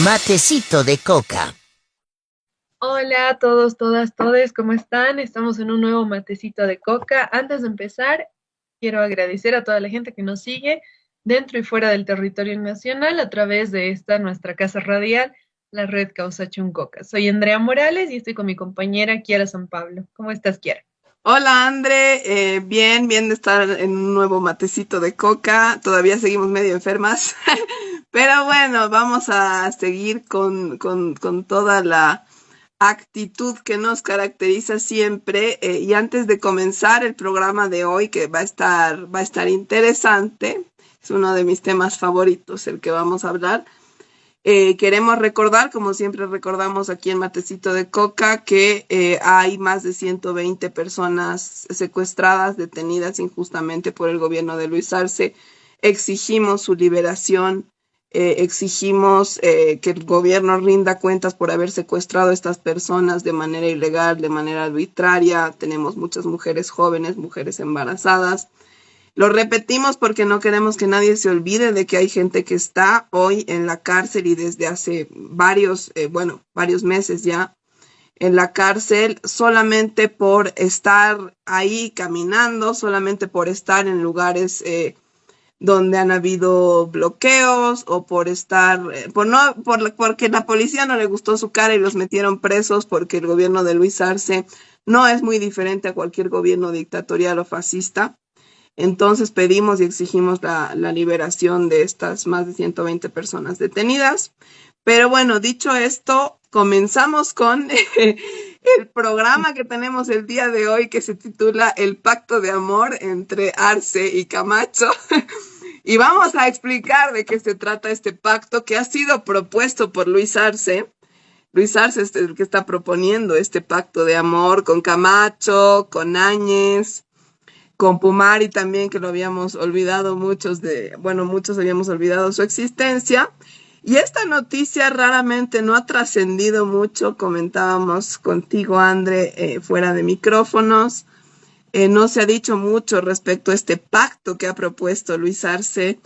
Matecito de coca. Hola a todos, todas, todes, ¿cómo están? Estamos en un nuevo matecito de coca. Antes de empezar, quiero agradecer a toda la gente que nos sigue dentro y fuera del territorio nacional a través de esta nuestra casa radial, la red Causa Chuncoca. Soy Andrea Morales y estoy con mi compañera Kiara San Pablo. ¿Cómo estás, Kiara? Hola, André, bien de estar en un nuevo matecito de coca. Todavía seguimos medio enfermas, pero bueno, vamos a seguir con toda la actitud que nos caracteriza siempre. Y antes de comenzar el programa de hoy, que va a estar interesante, es uno de mis temas favoritos, el que vamos a hablar. Queremos recordar, como siempre recordamos aquí en Matecito de Coca, que hay más de 120 personas secuestradas, detenidas injustamente por el gobierno de Luis Arce. Exigimos su liberación, exigimos que el gobierno rinda cuentas por haber secuestrado a estas personas de manera ilegal, de manera arbitraria. Tenemos muchas mujeres jóvenes, mujeres embarazadas. Lo repetimos porque no queremos que nadie se olvide de que hay gente que está hoy en la cárcel y desde hace varios meses ya en la cárcel solamente por estar ahí caminando, solamente por estar en lugares donde han habido bloqueos o por estar, porque la policía no le gustó su cara y los metieron presos porque el gobierno de Luis Arce no es muy diferente a cualquier gobierno dictatorial o fascista. Entonces pedimos y exigimos la liberación de estas más de 120 personas detenidas. Pero bueno, dicho esto, comenzamos con el programa que tenemos el día de hoy que se titula El Pacto de Amor entre Arce y Camacho. Y vamos a explicar de qué se trata este pacto que ha sido propuesto por Luis Arce. Luis Arce es el que está proponiendo este pacto de amor con Camacho, con Áñez, con Pumari también, que lo habíamos olvidado muchos habíamos olvidado su existencia. Y esta noticia raramente no ha trascendido mucho, comentábamos contigo, André, fuera de micrófonos. No se ha dicho mucho respecto a este pacto que ha propuesto Luis Arce.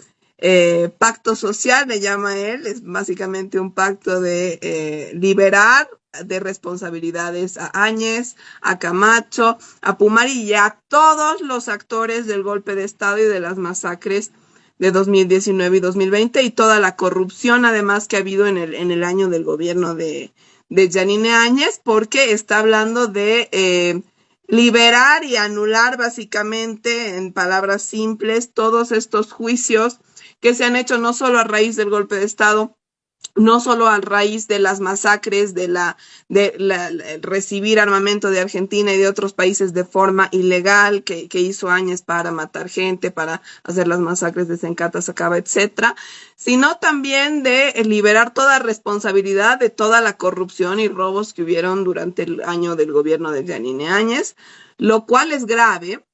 Pacto social le llama él, es básicamente un pacto de liberar de responsabilidades a Áñez, a Camacho, a Pumari y a todos los actores del golpe de Estado y de las masacres de 2019 y 2020 y toda la corrupción además que ha habido en el año del gobierno de Yanine Áñez, porque está hablando de liberar y anular básicamente, en palabras simples, todos estos juicios que se han hecho no solo a raíz del golpe de Estado, no solo a raíz de las masacres, de recibir armamento de Argentina y de otros países de forma ilegal que hizo Áñez para matar gente, para hacer las masacres de Sencata, Sacaba, etcétera, sino también de liberar toda responsabilidad de toda la corrupción y robos que hubieron durante el año del gobierno de Yanine Áñez, lo cual es grave.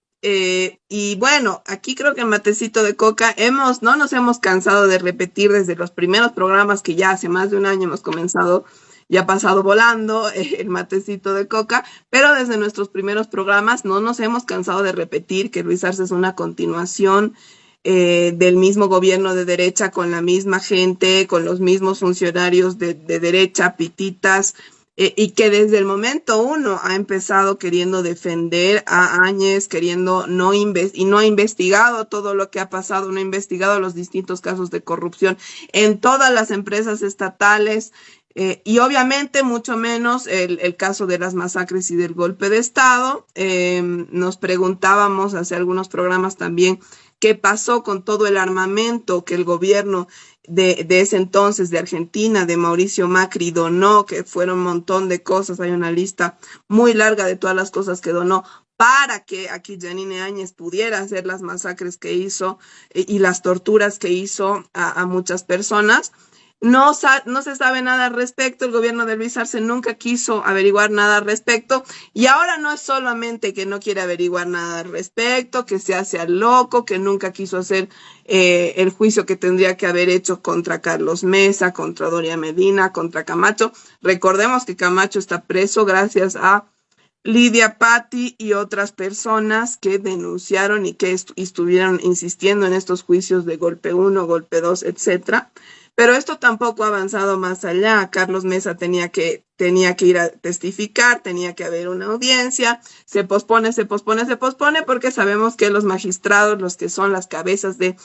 Y bueno, aquí creo que en Matecito de Coca no nos hemos cansado de repetir desde los primeros programas que ya hace más de un año hemos comenzado, ya ha pasado volando el Matecito de Coca, pero desde nuestros primeros programas no nos hemos cansado de repetir que Luis Arce es una continuación del mismo gobierno de derecha, con la misma gente, con los mismos funcionarios de derecha, pititas, y que desde el momento uno ha empezado queriendo defender a Áñez, queriendo no ha investigado todo lo que ha pasado, no ha investigado los distintos casos de corrupción en todas las empresas estatales, y obviamente mucho menos el caso de las masacres y del golpe de Estado. Nos preguntábamos hace algunos programas también qué pasó con todo el armamento que el gobierno de ese entonces de Argentina, de Mauricio Macri, donó, que fueron un montón de cosas. Hay una lista muy larga de todas las cosas que donó para que aquí Yanine Áñez pudiera hacer las masacres que hizo y las torturas que hizo a muchas personas. No se sabe nada al respecto, el gobierno de Luis Arce nunca quiso averiguar nada al respecto, y ahora no es solamente que no quiere averiguar nada al respecto, que se hace al loco, que nunca quiso hacer el juicio que tendría que haber hecho contra Carlos Mesa, contra Doria Medina, contra Camacho. Recordemos que Camacho está preso gracias a Lidia Patti y otras personas que denunciaron y que estuvieron insistiendo en estos juicios de golpe 1, golpe 2, etcétera. Pero esto tampoco ha avanzado más allá. Carlos Mesa tenía que ir a testificar, tenía que haber una audiencia, se pospone, se pospone, se pospone, porque sabemos que los magistrados, los que son las cabezas de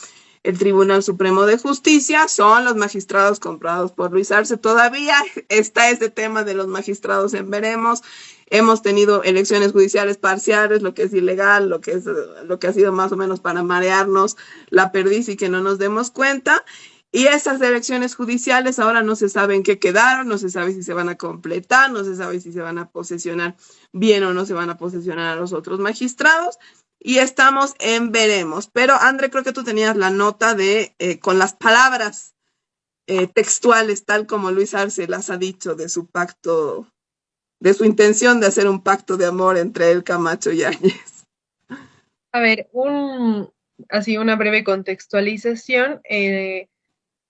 el Tribunal Supremo de Justicia, son los magistrados comprados por Luis Arce. Todavía está ese tema de los magistrados en veremos. Hemos tenido elecciones judiciales parciales, lo que es ilegal, lo que ha sido más o menos para marearnos la perdiz y que no nos demos cuenta. Y esas elecciones judiciales ahora no se sabe en qué quedaron, no se sabe si se van a completar, no se sabe si se van a posesionar bien o no se van a posesionar a los otros magistrados. Y estamos en veremos. Pero, André, creo que tú tenías la nota de, con las palabras textuales, tal como Luis Arce las ha dicho, de su pacto, de su intención de hacer un pacto de amor entre él, Camacho y Áñez. A ver, así una breve contextualización.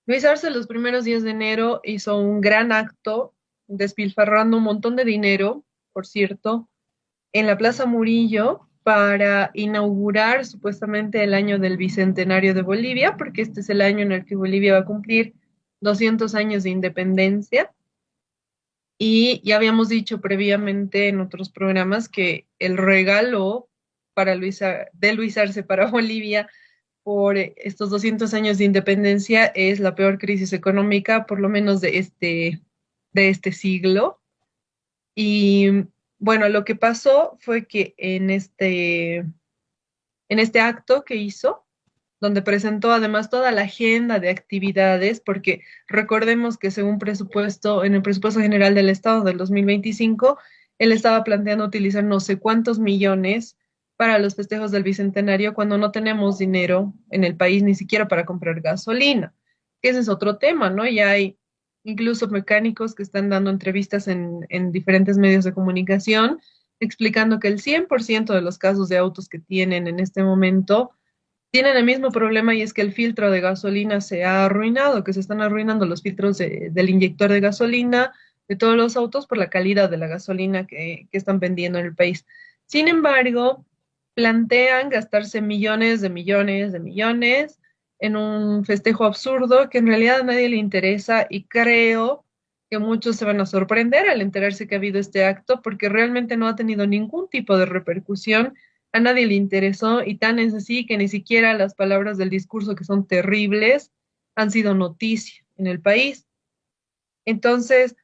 Luis Arce los primeros días de enero hizo un gran acto, despilfarrando un montón de dinero, por cierto, en la Plaza Murillo para inaugurar supuestamente el año del Bicentenario de Bolivia, porque este es el año en el que Bolivia va a cumplir 200 años de independencia. Y ya habíamos dicho previamente en otros programas que el regalo de Luis Arce para Bolivia por estos 200 años de independencia es la peor crisis económica, por lo menos de este siglo. Y bueno, lo que pasó fue que en este acto que hizo, donde presentó además toda la agenda de actividades, porque recordemos que según presupuesto, en el presupuesto general del Estado del 2025, él estaba planteando utilizar no sé cuántos millones para los festejos del Bicentenario cuando no tenemos dinero en el país ni siquiera para comprar gasolina. Ese es otro tema, ¿no? Ya hay incluso mecánicos que están dando entrevistas en diferentes medios de comunicación explicando que el 100% de los casos de autos que tienen en este momento tienen el mismo problema y es que el filtro de gasolina se ha arruinado, que se están arruinando los filtros del inyector de gasolina de todos los autos por la calidad de la gasolina que están vendiendo en el país. Sin embargo, plantean gastarse millones de millones de millones en un festejo absurdo que en realidad a nadie le interesa y creo que muchos se van a sorprender al enterarse que ha habido este acto porque realmente no ha tenido ningún tipo de repercusión, a nadie le interesó y tan es así que ni siquiera las palabras del discurso que son terribles han sido noticia en el país. Entonces,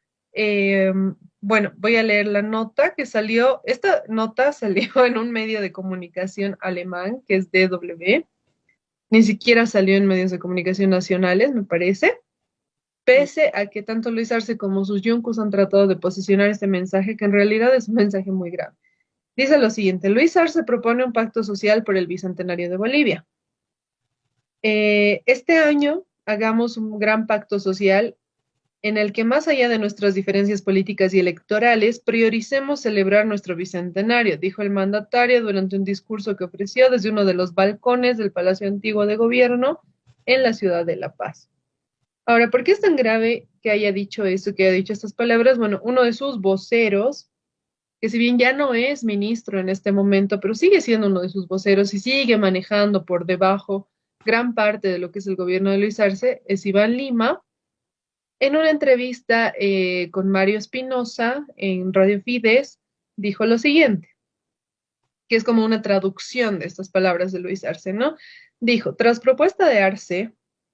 bueno, voy a leer la nota que salió. Esta nota salió en un medio de comunicación alemán que es DW. Ni siquiera salió en medios de comunicación nacionales, me parece. Pese a que tanto Luis Arce como sus yuncos han tratado de posicionar este mensaje, que en realidad es un mensaje muy grave. Dice lo siguiente: Luis Arce propone un pacto social por el Bicentenario de Bolivia. Este año hagamos un gran pacto social en el que más allá de nuestras diferencias políticas y electorales, prioricemos celebrar nuestro bicentenario, dijo el mandatario durante un discurso que ofreció desde uno de los balcones del Palacio Antiguo de Gobierno en la ciudad de La Paz. Ahora, ¿por qué es tan grave que haya dicho eso, que haya dicho estas palabras? Bueno, uno de sus voceros, que si bien ya no es ministro en este momento, pero sigue siendo uno de sus voceros y sigue manejando por debajo gran parte de lo que es el gobierno de Luis Arce, es Iván Lima. En una entrevista con Mario Espinosa en Radio Fides, dijo lo siguiente, que es como una traducción de estas palabras de Luis Arce, ¿no? Dijo: tras propuesta de Arce,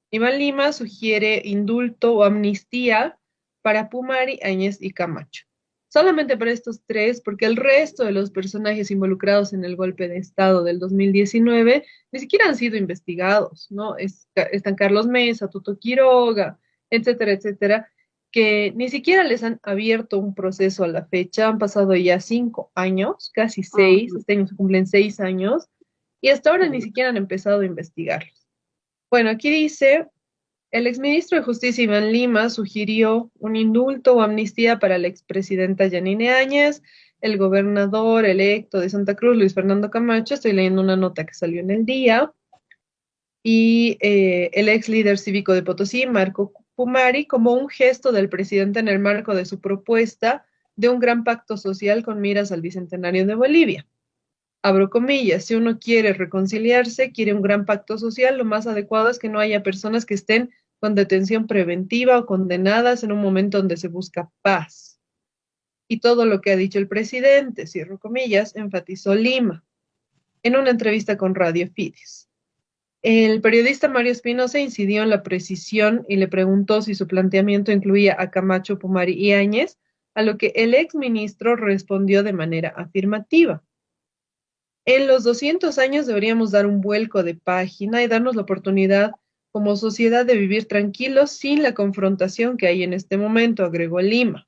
Iván Lima sugiere indulto o amnistía para Pumari, Áñez y Camacho. Solamente para estos tres, porque el resto de los personajes involucrados en el golpe de Estado del 2019 ni siquiera han sido investigados, ¿no? Están Carlos Mesa, Tuto Quiroga, etcétera, etcétera, que ni siquiera les han abierto un proceso a la fecha. Han pasado ya 5 años, casi 6, este año se cumplen 6 años, y hasta ahora ni siquiera han empezado a investigarlos. Bueno, aquí dice: el exministro de Justicia Iván Lima sugirió un indulto o amnistía para la expresidenta Yanine Áñez, el gobernador electo de Santa Cruz, Luis Fernando Camacho. Estoy leyendo una nota que salió en El Día. Y el ex líder cívico de Potosí, Marco Pumari, como un gesto del presidente en el marco de su propuesta de un gran pacto social con miras al Bicentenario de Bolivia. Abro comillas: si uno quiere reconciliarse, quiere un gran pacto social, lo más adecuado es que no haya personas que estén con detención preventiva o condenadas en un momento donde se busca paz. Y todo lo que ha dicho el presidente, cierro comillas, enfatizó Lima en una entrevista con Radio Fides. El periodista Mario Espinosa incidió en la precisión y le preguntó si su planteamiento incluía a Camacho, Pumari y Áñez, a lo que el exministro respondió de manera afirmativa. En los 200 años deberíamos dar un vuelco de página y darnos la oportunidad como sociedad de vivir tranquilos sin la confrontación que hay en este momento, agregó Lima.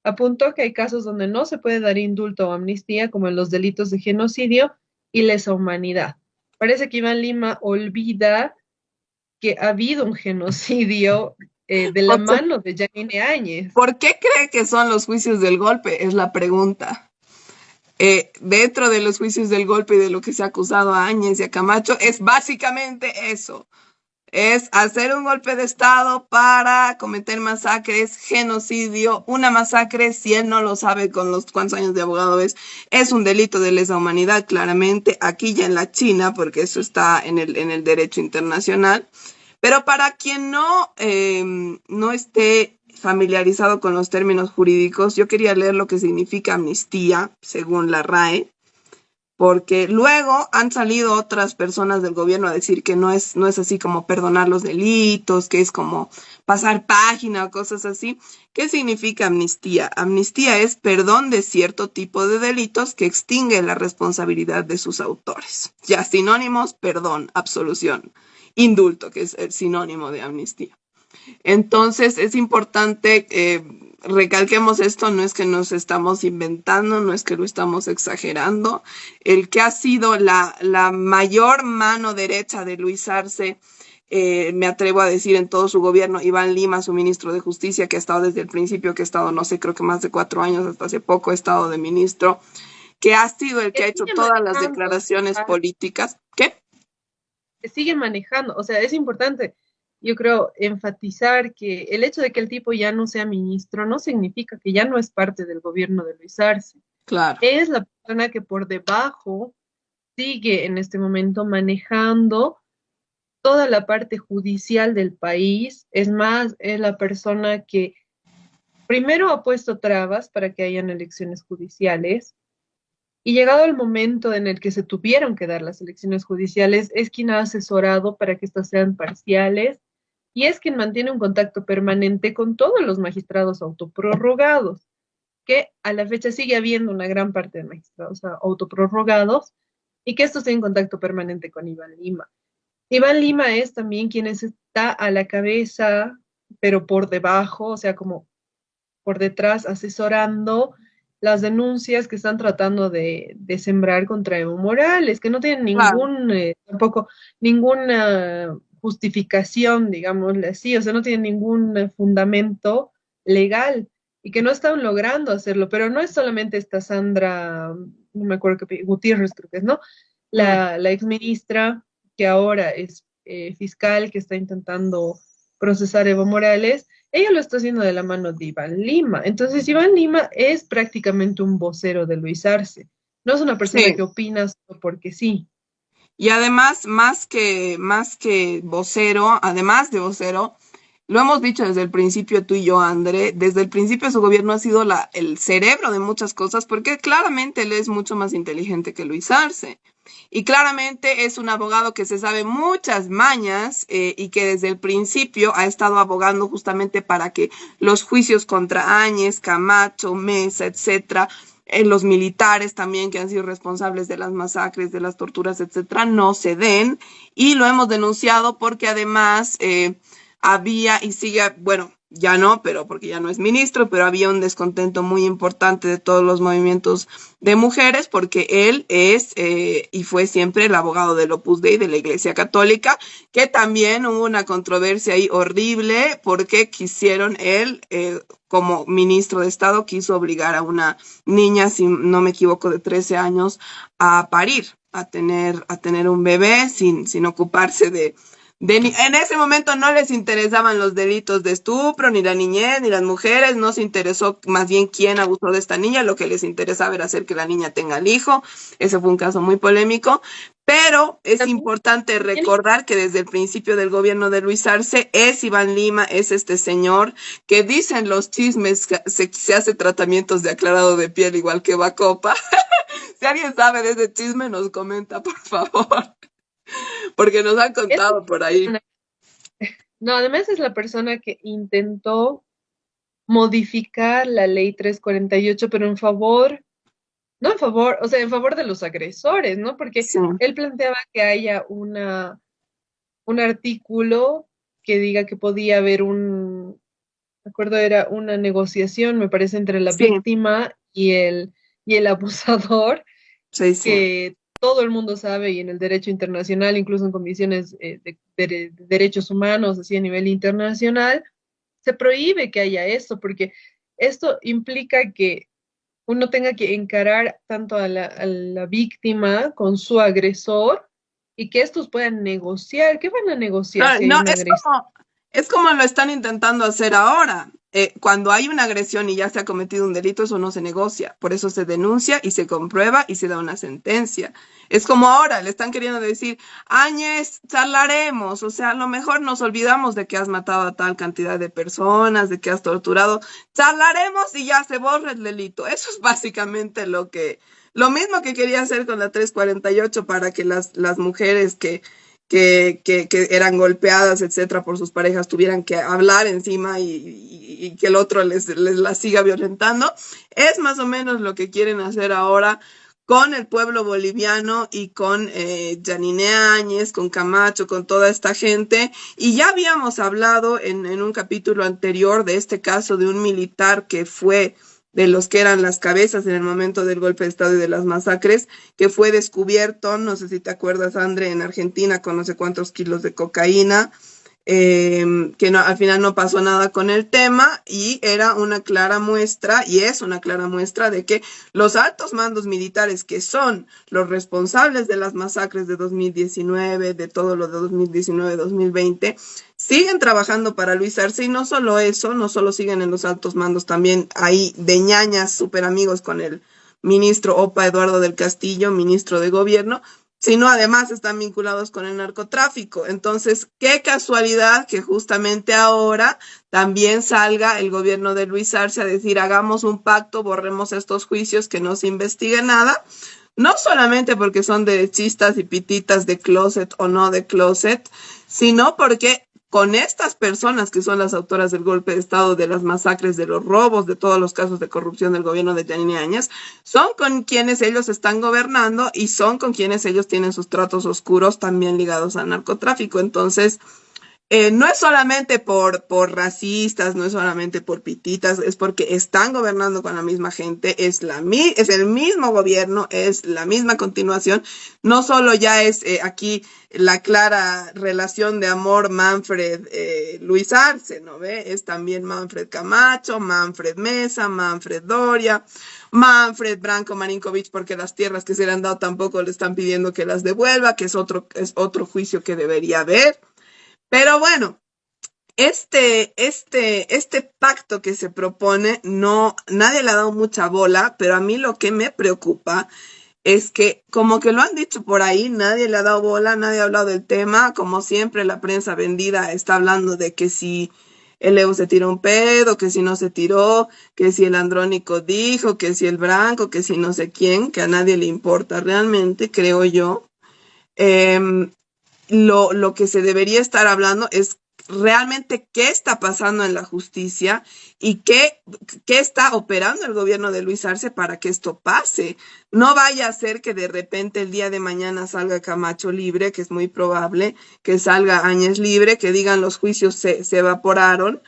Apuntó que hay casos donde no se puede dar indulto o amnistía, como en los delitos de genocidio y lesa humanidad. Parece que Iván Lima olvida que ha habido un genocidio de la mano de Yanine Áñez. ¿Por qué cree que son los juicios del golpe? Es la pregunta. Dentro de los juicios del golpe y de lo que se ha acusado a Áñez y a Camacho, es básicamente eso. Es hacer un golpe de Estado para cometer masacres, genocidio. Una masacre, si él no lo sabe con los cuántos años de abogado es un delito de lesa humanidad, claramente, aquí ya en la China, porque eso está en el derecho internacional. Pero para quien no esté familiarizado con los términos jurídicos, yo quería leer lo que significa amnistía, según la RAE, porque luego han salido otras personas del gobierno a decir que no es así como perdonar los delitos, que es como pasar página o cosas así. ¿Qué significa amnistía? Amnistía es perdón de cierto tipo de delitos que extingue la responsabilidad de sus autores. Ya, sinónimos, perdón, absolución. Indulto, que es el sinónimo de amnistía. Entonces, es importante recalquemos esto, no es que nos estamos inventando, no es que lo estamos exagerando. El que ha sido la mayor mano derecha de Luis Arce, me atrevo a decir en todo su gobierno, Iván Lima, su ministro de Justicia, que ha estado desde el principio, que ha estado, no sé, creo que más de 4 años, hasta hace poco ha estado de ministro, que ha sido el que ha hecho todas las declaraciones políticas. ¿Qué? Que sigue manejando, o sea, es importante. Yo creo enfatizar que el hecho de que el tipo ya no sea ministro no significa que ya no es parte del gobierno de Luis Arce. Claro. Es la persona que por debajo sigue en este momento manejando toda la parte judicial del país. Es más, es la persona que primero ha puesto trabas para que hayan elecciones judiciales. Y llegado el momento en el que se tuvieron que dar las elecciones judiciales, es quien ha asesorado para que estas sean parciales y es quien mantiene un contacto permanente con todos los magistrados autoprorrogados, que a la fecha sigue habiendo una gran parte de magistrados autoprorrogados y que estos tienen contacto permanente con Iván Lima. Iván Lima es también quien está a la cabeza, pero por debajo, o sea, como por detrás, asesorando las denuncias que están tratando de sembrar contra Evo Morales, que no tienen tampoco ninguna justificación, digámosle así, o sea, no tienen ningún fundamento legal y que no están logrando hacerlo, pero no es solamente esta Sandra, no me acuerdo qué, Gutiérrez creo que es, ¿no? La exministra que ahora es fiscal, que está intentando procesar a Evo Morales, ella lo está haciendo de la mano de Iván Lima. Entonces, Iván Lima es prácticamente un vocero de Luis Arce. No es una persona que opina solo porque sí. Y además, más que vocero, además de vocero, lo hemos dicho desde el principio tú y yo, André, desde el principio su gobierno ha sido el cerebro de muchas cosas, porque claramente él es mucho más inteligente que Luis Arce. Y claramente es un abogado que se sabe muchas mañas y que desde el principio ha estado abogando justamente para que los juicios contra Áñez, Camacho, Mesa, etcétera, los militares también que han sido responsables de las masacres, de las torturas, etcétera, no se den. Y lo hemos denunciado porque además había y sigue, bueno, ya no, pero porque ya no es ministro, pero había un descontento muy importante de todos los movimientos de mujeres porque él es y fue siempre el abogado del Opus Dei de la Iglesia Católica, que también hubo una controversia ahí horrible porque quisieron él, como ministro de Estado, quiso obligar a una niña, si no me equivoco, de 13 años a parir, a tener un bebé sin ocuparse de En ese momento no les interesaban los delitos de estupro, ni la niñez, ni las mujeres, no se interesó más bien quién abusó de esta niña, lo que les interesaba era hacer que la niña tenga el hijo. Ese fue un caso muy polémico, pero es importante recordar que desde el principio del gobierno de Luis Arce es Iván Lima, es este señor que dicen los chismes que se hace tratamientos de aclarado de piel igual que Bacopa. Si alguien sabe de ese chisme, nos comenta, por favor. Porque nos han contado por ahí. No, además es la persona que intentó modificar la ley 348, pero en favor, no en favor, o sea, en favor de los agresores, ¿no? Porque Sí. él planteaba que haya un artículo que diga que podía haber me acuerdo, era una negociación, me parece, entre la Sí. víctima y el abusador, Sí, sí. que todo el mundo sabe y en el derecho internacional, incluso en comisiones de derechos humanos, así a nivel internacional, se prohíbe que haya esto, porque esto implica que uno tenga que encarar tanto a la víctima con su agresor y que estos puedan negociar. ¿Qué van a negociar si hay No, una agresión? es como lo están intentando hacer ahora. Cuando hay una agresión y ya se ha cometido un delito, eso no se negocia. Por eso se denuncia y se comprueba y se da una sentencia. Es como ahora, le están queriendo decir, Áñez, charlaremos. O sea, a lo mejor nos olvidamos de que has matado a tal cantidad de personas, de que has torturado. Charlaremos y ya se borra el delito. Eso es básicamente lo mismo que quería hacer con la 348 para que las mujeres que eran golpeadas, etcétera, por sus parejas, tuvieran que hablar encima y que el otro les la siga violentando. Es más o menos lo que quieren hacer ahora con el pueblo boliviano y con Yanine Áñez, con Camacho, con toda esta gente. Y ya habíamos hablado en un capítulo anterior de este caso de un militar que fue de los que eran las cabezas en el momento del golpe de Estado y de las masacres, que fue descubierto, no sé si te acuerdas, André, en Argentina con no sé cuántos kilos de cocaína, que no, al final no pasó nada con el tema y era una clara muestra, y es una clara muestra de que los altos mandos militares que son los responsables de las masacres de 2019, de todo lo de 2019-2020, siguen trabajando para Luis Arce y no solo eso, no solo siguen en los altos mandos, también hay de ñañas súper amigos con el ministro Opa Eduardo del Castillo, ministro de Gobierno, sino además están vinculados con el narcotráfico. Entonces, qué casualidad que justamente ahora también salga el gobierno de Luis Arce a decir, hagamos un pacto, borremos estos juicios, que no se investigue nada, no solamente porque son derechistas y pititas de closet o no de closet, sino porque con estas personas que son las autoras del golpe de Estado, de las masacres, de los robos, de todos los casos de corrupción del gobierno de Yanine Áñez, son con quienes ellos están gobernando y son con quienes ellos tienen sus tratos oscuros también ligados al narcotráfico. Entonces, no es solamente por racistas, no es solamente por pititas, es porque están gobernando con la misma gente, es el mismo gobierno, es la misma continuación. No solo ya es aquí la clara relación de amor Manfred-Luis Arce, ¿no ve? Es también Manfred Camacho, Manfred Mesa, Manfred Doria, Manfred Branco Marinkovic, porque las tierras que se le han dado tampoco le están pidiendo que las devuelva, que es otro juicio que debería haber. Pero bueno, este pacto que se propone, nadie le ha dado mucha bola, pero a mí lo que me preocupa es que, como que lo han dicho por ahí, nadie le ha dado bola, nadie ha hablado del tema, como siempre la prensa vendida está hablando de que si el Evo se tiró un pedo, que si no se tiró, que si el Andrónico dijo, que si el Branco, que si no sé quién, que a nadie le importa realmente, creo yo. Lo que se debería estar hablando es realmente qué está pasando en la justicia y qué está operando el gobierno de Luis Arce para que esto pase. No vaya a ser que de repente el día de mañana salga Camacho libre, que es muy probable, que salga Áñez libre, que digan los juicios se evaporaron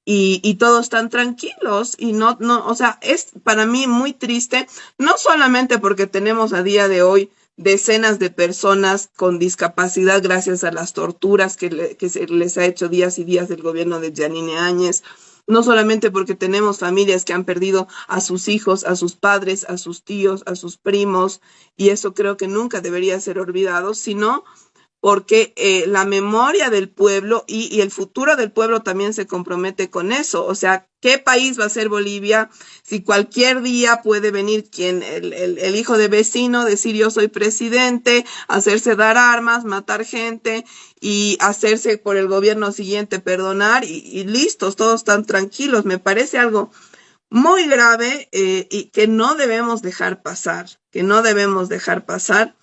y todos están tranquilos. Y no, o sea, es para mí muy triste, no solamente porque tenemos a día de hoy decenas de personas con discapacidad gracias a las torturas que se les ha hecho días y días del gobierno de Yanine Áñez, no solamente porque tenemos familias que han perdido a sus hijos, a sus padres, a sus tíos, a sus primos, y eso creo que nunca debería ser olvidado, sino porque la memoria del pueblo y el futuro del pueblo también se compromete con eso. O sea, ¿qué país va a ser Bolivia si cualquier día puede venir el hijo de vecino, decir yo soy presidente, hacerse dar armas, matar gente y hacerse por el gobierno siguiente perdonar y listos, todos están tranquilos? Me parece algo muy grave y que no debemos dejar pasar, que no debemos dejar pasar.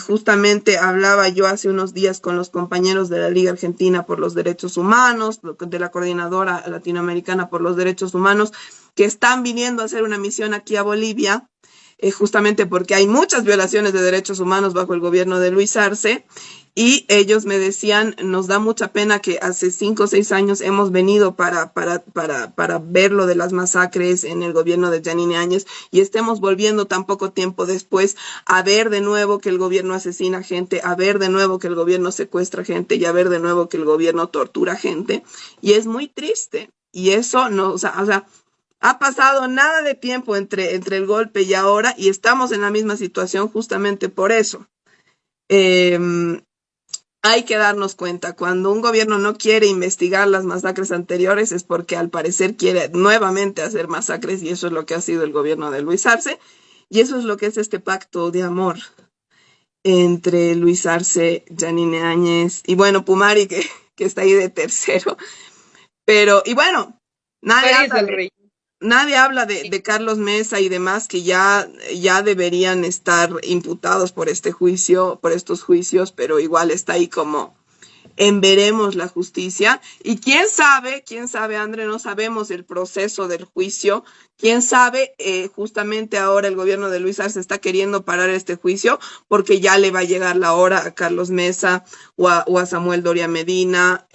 Justamente hablaba yo hace unos días con los compañeros de la Liga Argentina por los Derechos Humanos, de la Coordinadora Latinoamericana por los Derechos Humanos, que están viniendo a hacer una misión aquí a Bolivia, justamente porque hay muchas violaciones de derechos humanos bajo el gobierno de Luis Arce. Y ellos me decían, nos da mucha pena que hace 5 o 6 años hemos venido para ver lo de las masacres en el gobierno de Yanine Áñez y estemos volviendo tan poco tiempo después a ver de nuevo que el gobierno asesina gente, a ver de nuevo que el gobierno secuestra gente y a ver de nuevo que el gobierno tortura gente. Y es muy triste. Y eso no, o sea, ha pasado nada de tiempo entre el golpe y ahora y estamos en la misma situación justamente por eso. Eh, Hay que darnos cuenta, cuando un gobierno no quiere investigar las masacres anteriores es porque al parecer quiere nuevamente hacer masacres y eso es lo que ha sido el gobierno de Luis Arce y eso es lo que es este pacto de amor entre Luis Arce, Yanine Áñez y bueno, Pumari que está ahí de tercero. Pero, y bueno, nadie París habla del de, Rey. nadie habla de Carlos Mesa y demás que ya deberían estar imputados por este juicio, por estos juicios, pero igual está ahí como en veremos la justicia. Y quién sabe, André, no sabemos el proceso del juicio. Quién sabe, justamente ahora el gobierno de Luis Arce está queriendo parar este juicio porque ya le va a llegar la hora a Carlos Mesa o a Samuel Doria Medina.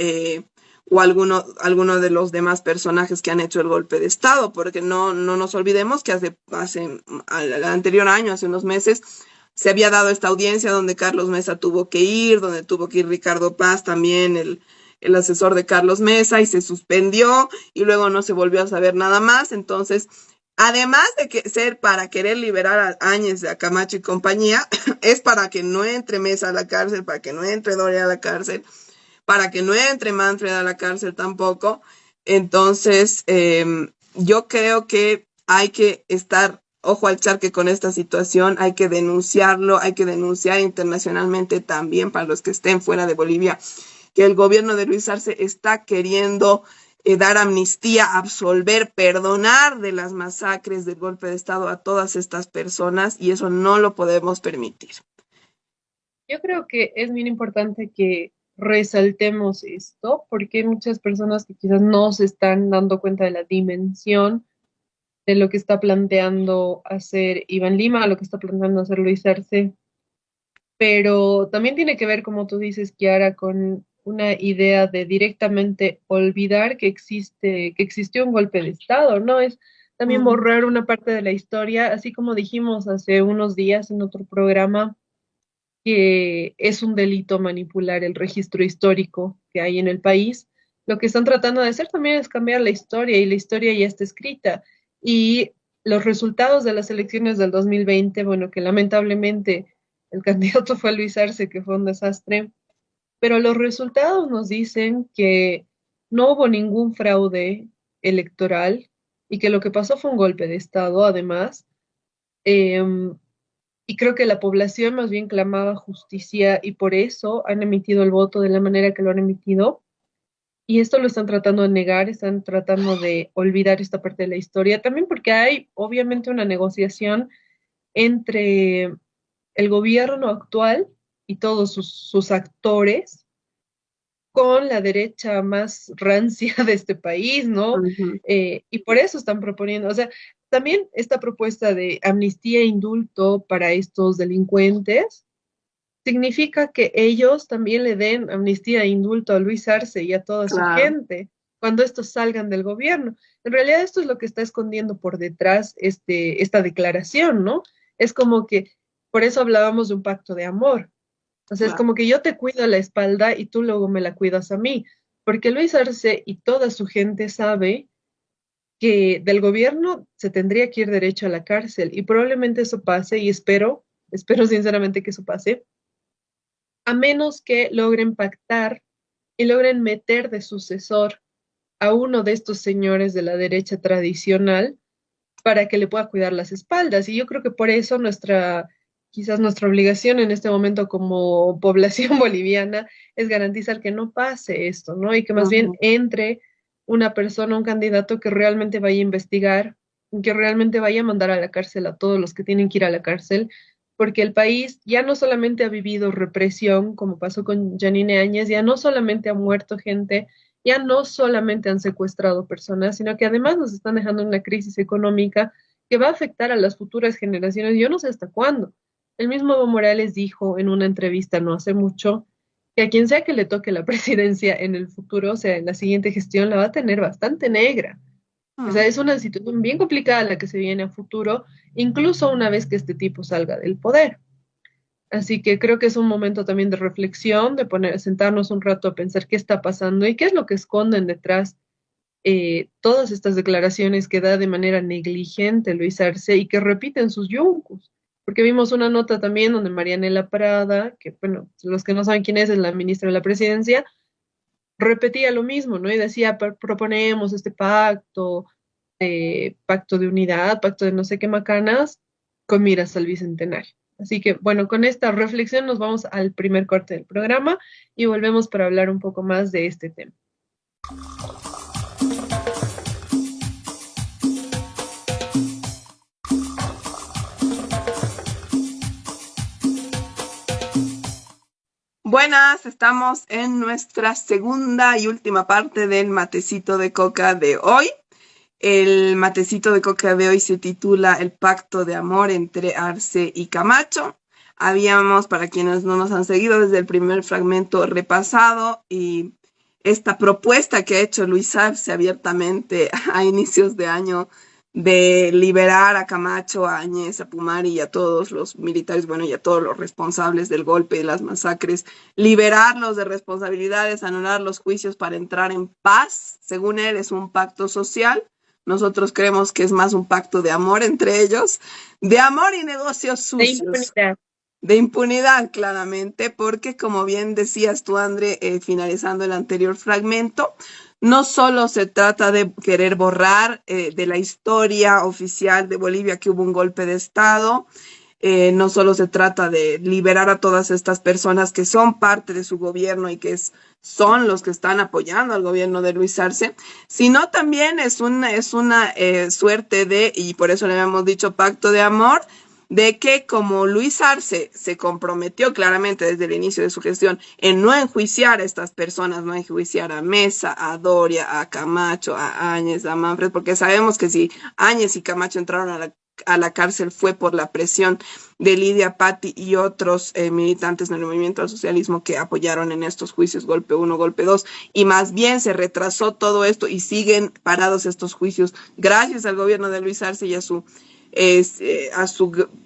O alguno de los demás personajes que han hecho el golpe de Estado, porque no nos olvidemos que al anterior año, hace unos meses, se había dado esta audiencia donde Carlos Mesa tuvo que ir, donde tuvo que ir Ricardo Paz también, el asesor de Carlos Mesa, y se suspendió y luego no se volvió a saber nada más. Entonces, además de que ser para querer liberar a Áñez, a Camacho y compañía, es para que no entre Mesa a la cárcel, para que no entre Doria a la cárcel, para que no entre Manfred a la cárcel tampoco. Entonces, yo creo que hay que estar ojo al charque con esta situación, hay que denunciarlo, hay que denunciar internacionalmente también para los que estén fuera de Bolivia, que el gobierno de Luis Arce está queriendo dar amnistía, absolver, perdonar de las masacres del golpe de Estado a todas estas personas y eso no lo podemos permitir. Yo creo que es bien importante que resaltemos esto, porque hay muchas personas que quizás no se están dando cuenta de la dimensión de lo que está planteando hacer Iván Lima, lo que está planteando hacer Luis Arce, pero también tiene que ver, como tú dices, Kiara, con una idea de directamente olvidar que existió un golpe de Estado, ¿no? Es también Mm, borrar una parte de la historia, así como dijimos hace unos días en otro programa, que es un delito manipular el registro histórico que hay en el país. Lo que están tratando de hacer también es cambiar la historia y la historia ya está escrita. Y los resultados de las elecciones del 2020, bueno, que lamentablemente el candidato fue Luis Arce, que fue un desastre, pero los resultados nos dicen que no hubo ningún fraude electoral y que lo que pasó fue un golpe de Estado, además. Em, y creo que la población más bien clamaba justicia y por eso han emitido el voto de la manera que lo han emitido. Y esto lo están tratando de negar, están tratando de olvidar esta parte de la historia, también porque hay obviamente una negociación entre el gobierno actual y todos sus actores con la derecha más rancia de este país, ¿no? ujú, Y por eso están proponiendo, o sea, también esta propuesta de amnistía e indulto para estos delincuentes significa que ellos también le den amnistía e indulto a Luis Arce y a toda su claro, gente cuando estos salgan del gobierno. En realidad esto es lo que está escondiendo por detrás esta declaración, ¿no? Es como que, por eso hablábamos de un pacto de amor. O sea, es claro. como que yo te cuido la espalda y tú luego me la cuidas a mí, porque Luis Arce y toda su gente sabe que del gobierno se tendría que ir derecho a la cárcel y probablemente eso pase y espero sinceramente que eso pase, a menos que logren pactar y logren meter de sucesor a uno de estos señores de la derecha tradicional para que le pueda cuidar las espaldas. Y yo creo que por eso quizás nuestra obligación en este momento como población boliviana es garantizar que no pase esto, ¿no? Y que más bien Ujú. entre una persona, un candidato que realmente vaya a investigar, que realmente vaya a mandar a la cárcel a todos los que tienen que ir a la cárcel, porque el país ya no solamente ha vivido represión, como pasó con Janine Áñez, ya no solamente ha muerto gente, ya no solamente han secuestrado personas, sino que además nos están dejando una crisis económica que va a afectar a las futuras generaciones. Yo no sé hasta cuándo. El mismo Evo Morales dijo en una entrevista no hace mucho que a quien sea que le toque la presidencia en el futuro, o sea, en la siguiente gestión, la va a tener bastante negra. O sea, Mm. es una situación bien complicada la que se viene a futuro, incluso una vez que este tipo salga del poder. Así que creo que es un momento también de reflexión, de sentarnos un rato a pensar qué está pasando y qué es lo que esconden detrás todas estas declaraciones que da de manera negligente Luis Arce y que repiten sus yuncos. Porque vimos una nota también donde Marianela Prada, que bueno, los que no saben quién es la ministra de la presidencia, repetía lo mismo, ¿no? Y decía, proponemos este pacto, pacto de unidad, pacto de no sé qué macanas, con miras al bicentenario. Así que, bueno, con esta reflexión nos vamos al primer corte del programa y volvemos para hablar un poco más de este tema. Buenas, estamos en nuestra segunda y última parte del matecito de coca de hoy. El matecito de coca de hoy se titula El pacto de amor entre Arce y Camacho. Habíamos, para quienes no nos han seguido desde el primer fragmento, repasado y esta propuesta que ha hecho Luis Arce abiertamente a inicios de año de liberar a Camacho, a Áñez, a Pumari y a todos los militares, bueno, y a todos los responsables del golpe y las masacres, liberarlos de responsabilidades, anular los juicios para entrar en paz. Según él, es un pacto social. Nosotros creemos que es más un pacto de amor entre ellos, de amor y negocios De sucios. impunidad. De impunidad, claramente, porque como bien decías tú, André, finalizando el anterior fragmento, no solo se trata de querer borrar de la historia oficial de Bolivia que hubo un golpe de Estado, no solo se trata de liberar a todas estas personas que son parte de su gobierno y que son los que están apoyando al gobierno de Luis Arce, sino también es una suerte de, y por eso le habíamos dicho pacto de amor, de que como Luis Arce se comprometió claramente desde el inicio de su gestión en no enjuiciar a estas personas, no enjuiciar a Mesa, a Doria, a Camacho, a Áñez, a Manfred, porque sabemos que si Áñez y Camacho entraron a la cárcel fue por la presión de Lidia Patti y otros militantes del movimiento al socialismo que apoyaron en estos juicios, golpe 1, golpe 2, y más bien se retrasó todo esto y siguen parados estos juicios gracias al gobierno de Luis Arce y a su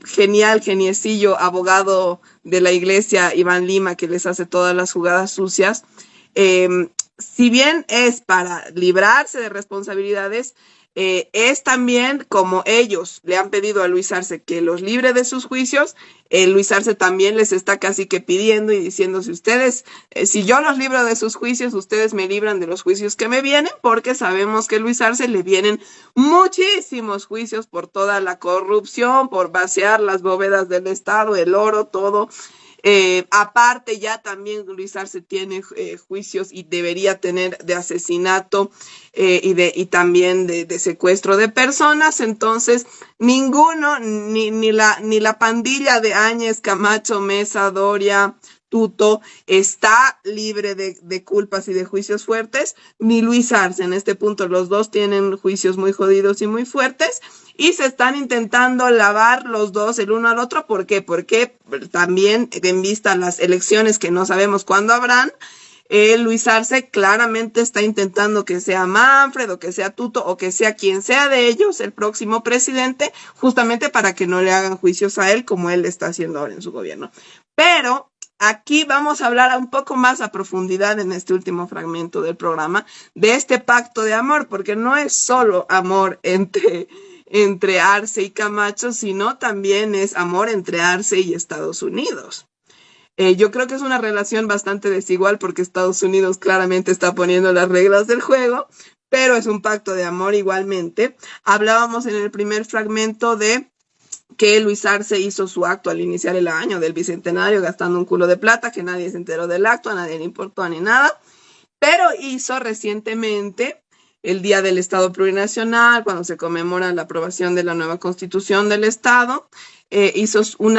geniecillo abogado de la iglesia, Iván Lima, que les hace todas las jugadas sucias. Si bien es para librarse de responsabilidades, es también como ellos le han pedido a Luis Arce que los libre de sus juicios, Luis Arce también les está casi que pidiendo y diciendo, si yo los libro de sus juicios, ustedes me libran de los juicios que me vienen, porque sabemos que a Luis Arce le vienen muchísimos juicios por toda la corrupción, por vaciar las bóvedas del Estado, el oro, todo. Aparte ya también Luis Arce tiene juicios y debería tener de asesinato y también de secuestro de personas. Entonces ninguno, ni la pandilla de Áñez, Camacho, Mesa, Doria, Tuto está libre de culpas y de juicios fuertes, ni Luis Arce. En este punto los dos tienen juicios muy jodidos y muy fuertes y se están intentando lavar los dos el uno al otro. ¿Por qué? Porque también en vista a las elecciones que no sabemos cuándo habrán, Luis Arce claramente está intentando que sea Manfred o que sea Tuto o que sea quien sea de ellos el próximo presidente, justamente para que no le hagan juicios a él como él está haciendo ahora en su gobierno. Pero aquí vamos a hablar un poco más a profundidad en este último fragmento del programa de este pacto de amor, porque no es solo amor entre Arce y Camacho, sino también es amor entre Arce y Estados Unidos. Yo creo que es una relación bastante desigual porque Estados Unidos claramente está poniendo las reglas del juego, pero es un pacto de amor igualmente. Hablábamos en el primer fragmento de que Luis Arce hizo su acto al iniciar el año del bicentenario gastando un culo de plata, que nadie se enteró del acto, a nadie le importó ni nada, pero hizo recientemente el Día del Estado Plurinacional, cuando se conmemora la aprobación de la nueva Constitución del Estado, hizo un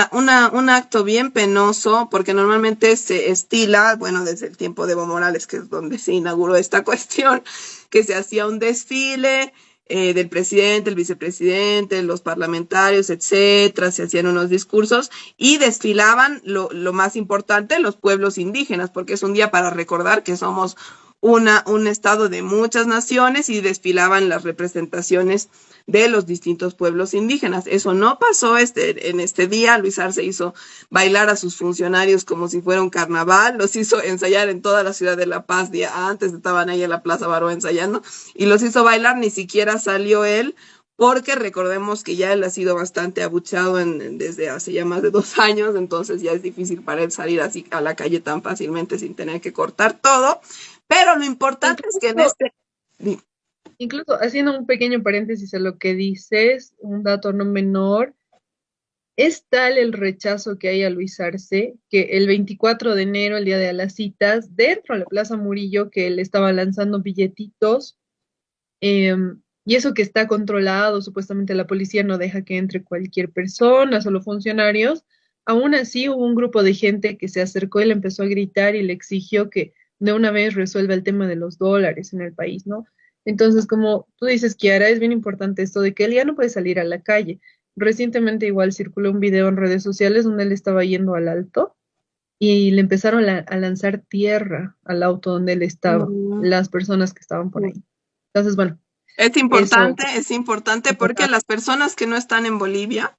acto bien penoso, porque normalmente se estila, bueno, desde el tiempo de Evo Morales, que es donde se inauguró esta cuestión, que se hacía un desfile del presidente, el vicepresidente, los parlamentarios, etcétera, se hacían unos discursos y desfilaban lo más importante, los pueblos indígenas, porque es un día para recordar que somos un estado de muchas naciones y desfilaban las representaciones de los distintos pueblos indígenas. Eso no pasó en este día. Luis Arce hizo bailar a sus funcionarios como si fuera un carnaval, los hizo ensayar en toda la ciudad de La Paz día antes, estaban ahí en la Plaza Baró ensayando, y los hizo bailar, ni siquiera salió él, porque recordemos que ya él ha sido bastante abucheado desde hace ya más de 2 años, entonces ya es difícil para él salir así a la calle tan fácilmente sin tener que cortar todo. Pero lo importante es que en este... Incluso haciendo un pequeño paréntesis a lo que dices, un dato no menor, es tal el rechazo que hay a Luis Arce que el 24 de enero, el día de las citas, dentro de la Plaza Murillo, que él estaba lanzando billetitos, y eso que está controlado, supuestamente la policía no deja que entre cualquier persona, solo funcionarios, aún así hubo un grupo de gente que se acercó y le empezó a gritar y le exigió que de una vez resuelva el tema de los dólares en el país, ¿no? Entonces, como tú dices, Kiara, es bien importante esto de que él ya no puede salir a la calle. Recientemente igual circuló un video en redes sociales donde él estaba yendo al alto y le empezaron a lanzar tierra al auto donde él estaba, las personas que estaban por ahí. Entonces, bueno, es importante porque las personas que no están en Bolivia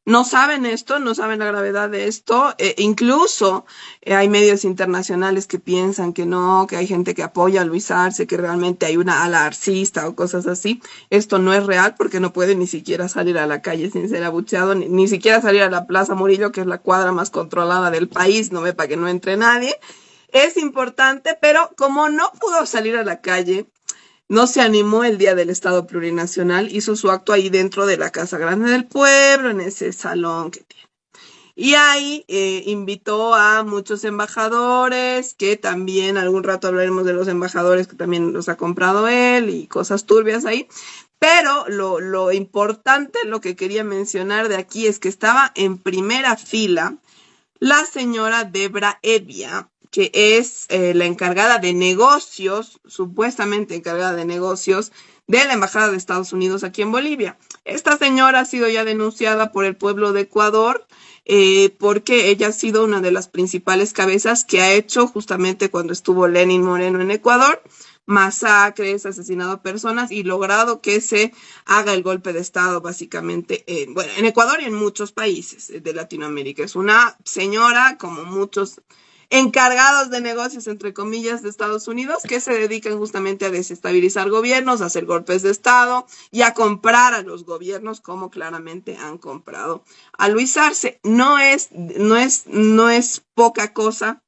no saben esto, no saben la gravedad de esto. Incluso hay medios internacionales que piensan que no, que hay gente que apoya a Luis Arce, que realmente hay una ala arcista o cosas así. Esto no es real porque no puede ni siquiera salir a la calle sin ser abucheado, ni siquiera salir a la Plaza Murillo, que es la cuadra más controlada del país, no ve, para que no entre nadie. Es importante, pero como no pudo salir a la calle, no se animó el Día del Estado Plurinacional, hizo su acto ahí dentro de la Casa Grande del Pueblo, en ese salón que tiene. Y ahí invitó a muchos embajadores, que también algún rato hablaremos de los embajadores que también los ha comprado él y cosas turbias ahí. Pero lo importante, lo que quería mencionar de aquí es que estaba en primera fila la señora Debra Evia, que es la encargada de negocios, supuestamente encargada de negocios, de la Embajada de Estados Unidos aquí en Bolivia. Esta señora ha sido ya denunciada por el pueblo de Ecuador porque ella ha sido una de las principales cabezas que ha hecho justamente cuando estuvo Lenín Moreno en Ecuador, masacres, asesinado a personas y logrado que se haga el golpe de Estado básicamente en Ecuador y en muchos países de Latinoamérica. Es una señora, como muchos encargados de negocios, entre comillas, de Estados Unidos, que se dedican justamente a desestabilizar gobiernos, a hacer golpes de Estado y a comprar a los gobiernos, como claramente han comprado a Luis Arce. No es poca cosa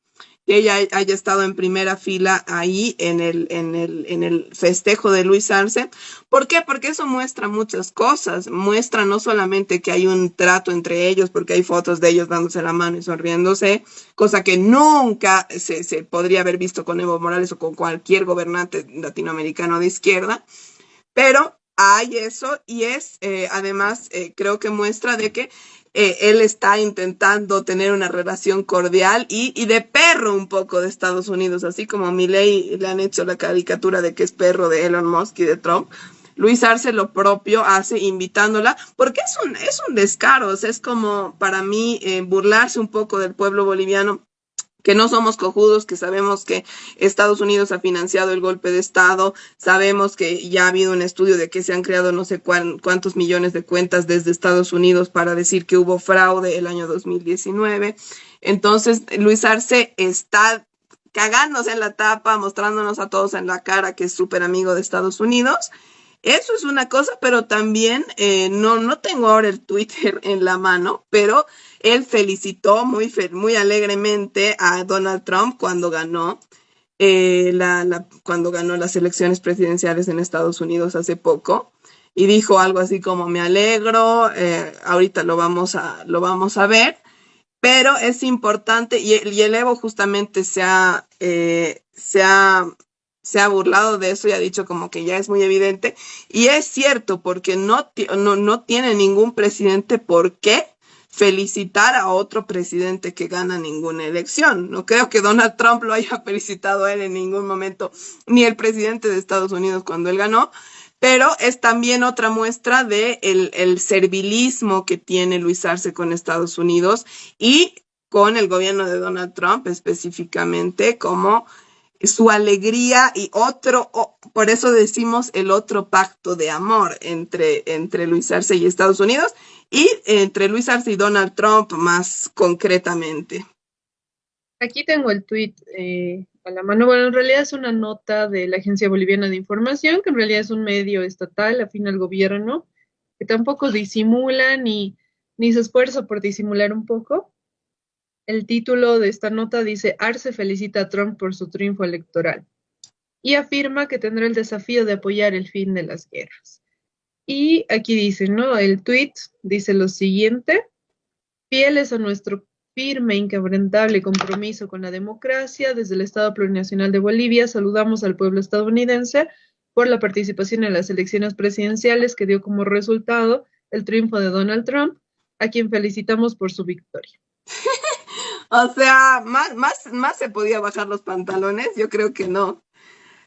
que ella haya estado en primera fila ahí en el festejo de Luis Arce. ¿Por qué? Porque eso muestra muchas cosas. Muestra no solamente que hay un trato entre ellos, porque hay fotos de ellos dándose la mano y sonriéndose, cosa que nunca se podría haber visto con Evo Morales o con cualquier gobernante latinoamericano de izquierda, pero hay eso y además creo que muestra de que él está intentando tener una relación cordial y de perro un poco de Estados Unidos, así como a Milei le han hecho la caricatura de que es perro de Elon Musk y de Trump. Luis Arce lo propio hace invitándola, porque es un descaro, o sea, es como para mí burlarse un poco del pueblo boliviano, que no somos cojudos, que sabemos que Estados Unidos ha financiado el golpe de Estado, sabemos que ya ha habido un estudio de que se han creado no sé cuántos millones de cuentas desde Estados Unidos para decir que hubo fraude el año 2019. Entonces, Luis Arce está cagándose en la tapa, mostrándonos a todos en la cara que es súper amigo de Estados Unidos. Eso es una cosa, pero también, no tengo ahora el Twitter en la mano, pero él felicitó muy alegremente a Donald Trump cuando ganó, cuando ganó las elecciones presidenciales en Estados Unidos hace poco. Y dijo algo así como, me alegro, ahorita lo vamos a ver, pero es importante, y el Evo justamente se ha burlado de eso y ha dicho como que ya es muy evidente, y es cierto, porque no tiene ningún presidente por qué felicitar a otro presidente que gana ninguna elección. No creo que Donald Trump lo haya felicitado a él en ningún momento, ni el presidente de Estados Unidos cuando él ganó, pero es también otra muestra de el servilismo que tiene Luis Arce con Estados Unidos y con el gobierno de Donald Trump específicamente, como su alegría y por eso decimos el otro pacto de amor entre Luis Arce y Estados Unidos, y entre Luis Arce y Donald Trump más concretamente. Aquí tengo el tweet a la mano. Bueno, en realidad es una nota de la Agencia Boliviana de Información, que en realidad es un medio estatal afín al gobierno, que tampoco disimula ni se esfuerza por disimular un poco. El título de esta nota dice: Arce felicita a Trump por su triunfo electoral y afirma que tendrá el desafío de apoyar el fin de las guerras. Y aquí dice, ¿no? El tweet dice lo siguiente: fieles a nuestro firme e inquebrantable compromiso con la democracia, desde el Estado Plurinacional de Bolivia saludamos al pueblo estadounidense por la participación en las elecciones presidenciales que dio como resultado el triunfo de Donald Trump, a quien felicitamos por su victoria. O sea, más se podía bajar los pantalones, yo creo que no.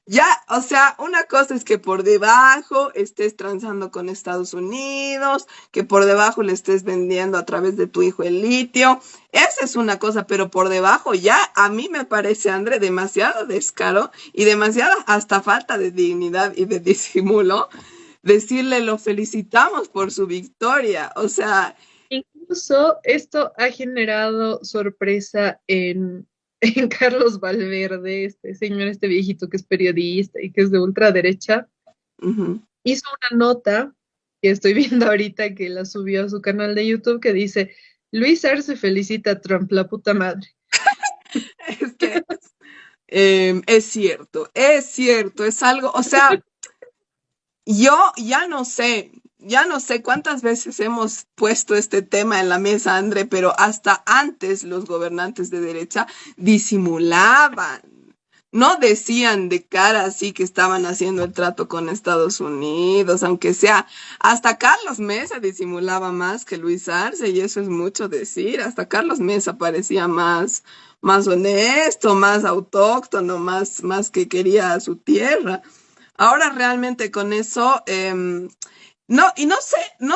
Ya, o sea, una cosa es que por debajo estés transando con Estados Unidos, que por debajo le estés vendiendo a través de tu hijo el litio. Esa es una cosa, pero por debajo ya a mí me parece, André, demasiado descaro y demasiada hasta falta de dignidad y de disimulo decirle lo felicitamos por su victoria. O sea, Incluso esto ha generado sorpresa en Carlos Valverde, este señor, este viejito que es periodista y que es de ultraderecha. ujú. Hizo una nota que estoy viendo ahorita, que la subió a su canal de YouTube, que dice: Luis Arce felicita a Trump, la puta madre. Es que es cierto, es algo, o sea, yo ya no sé cuántas veces hemos puesto este tema en la mesa, André, pero hasta antes los gobernantes de derecha disimulaban. No decían de cara así que estaban haciendo el trato con Estados Unidos, aunque sea, hasta Carlos Mesa disimulaba más que Luis Arce, y eso es mucho decir. Hasta Carlos Mesa parecía más honesto, más autóctono, más que quería a su tierra. Ahora realmente con eso, no, y no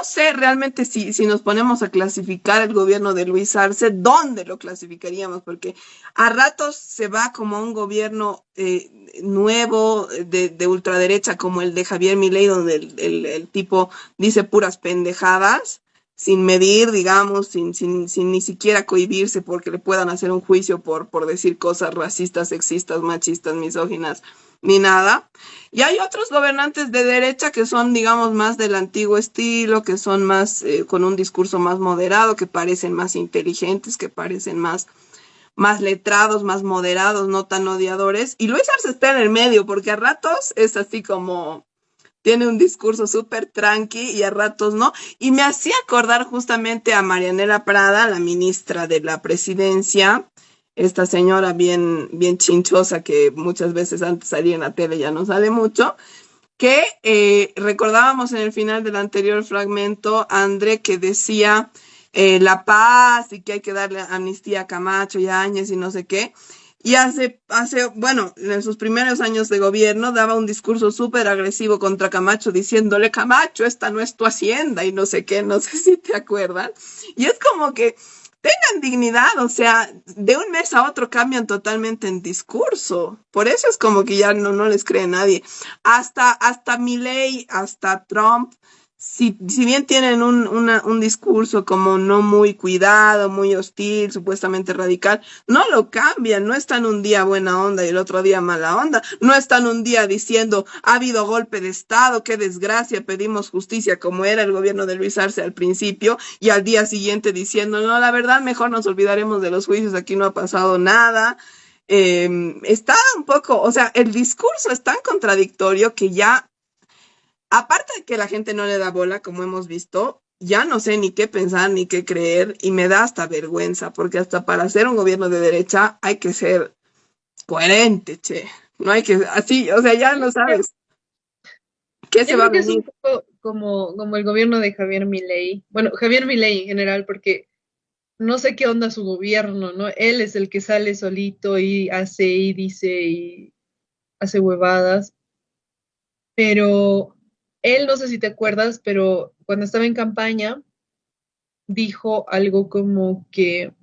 sé realmente si nos ponemos a clasificar el gobierno de Luis Arce, ¿dónde lo clasificaríamos? Porque a ratos se va como un gobierno nuevo de ultraderecha, como el de Javier Milei, donde el tipo dice puras pendejadas, sin medir, digamos, sin ni siquiera cohibirse porque le puedan hacer un juicio por decir cosas racistas, sexistas, machistas, misóginas, ni nada. Y hay otros gobernantes de derecha que son, digamos, más del antiguo estilo, que son más, con un discurso más moderado, que parecen más inteligentes, que parecen más letrados, más moderados, no tan odiadores. Y Luis Arce está en el medio, porque a ratos es así como tiene un discurso súper tranqui y a ratos no. Y me hacía acordar justamente a Marianela Prada, la ministra de la Presidencia, esta señora bien chinchosa que muchas veces antes salía en la tele, ya no sale mucho, que recordábamos en el final del anterior fragmento, André, que decía la paz y que hay que darle amnistía a Camacho y a Áñez y no sé qué. Y bueno, en sus primeros años de gobierno daba un discurso súper agresivo contra Camacho, diciéndole: Camacho, esta no es tu hacienda y no sé qué, no sé si te acuerdas. Y es como que tengan dignidad, o sea, de un mes a otro cambian totalmente en discurso. Por eso es como que ya no les cree nadie. Hasta Milei, hasta Trump si bien tienen un discurso como no muy cuidado, muy hostil, supuestamente radical, no lo cambian, no están un día buena onda y el otro día mala onda, no están un día diciendo ha habido golpe de Estado, qué desgracia, pedimos justicia, como era el gobierno de Luis Arce al principio, y al día siguiente diciendo no, la verdad, mejor nos olvidaremos de los juicios, aquí no ha pasado nada. Está un poco, o sea, el discurso es tan contradictorio que ya, aparte de que la gente no le da bola, como hemos visto, ya no sé ni qué pensar ni qué creer y me da hasta vergüenza, porque hasta para hacer un gobierno de derecha hay que ser coherente, che. No hay que, así, o sea, ya no sabes qué se Yo va a creo que es un venir. poco como el gobierno de Javier Milei. Bueno, Javier Milei en general, porque no sé qué onda su gobierno, ¿no? Él es el que sale solito y hace y dice y hace huevadas, pero él, no sé si te acuerdas, pero cuando estaba en campaña, dijo algo como que,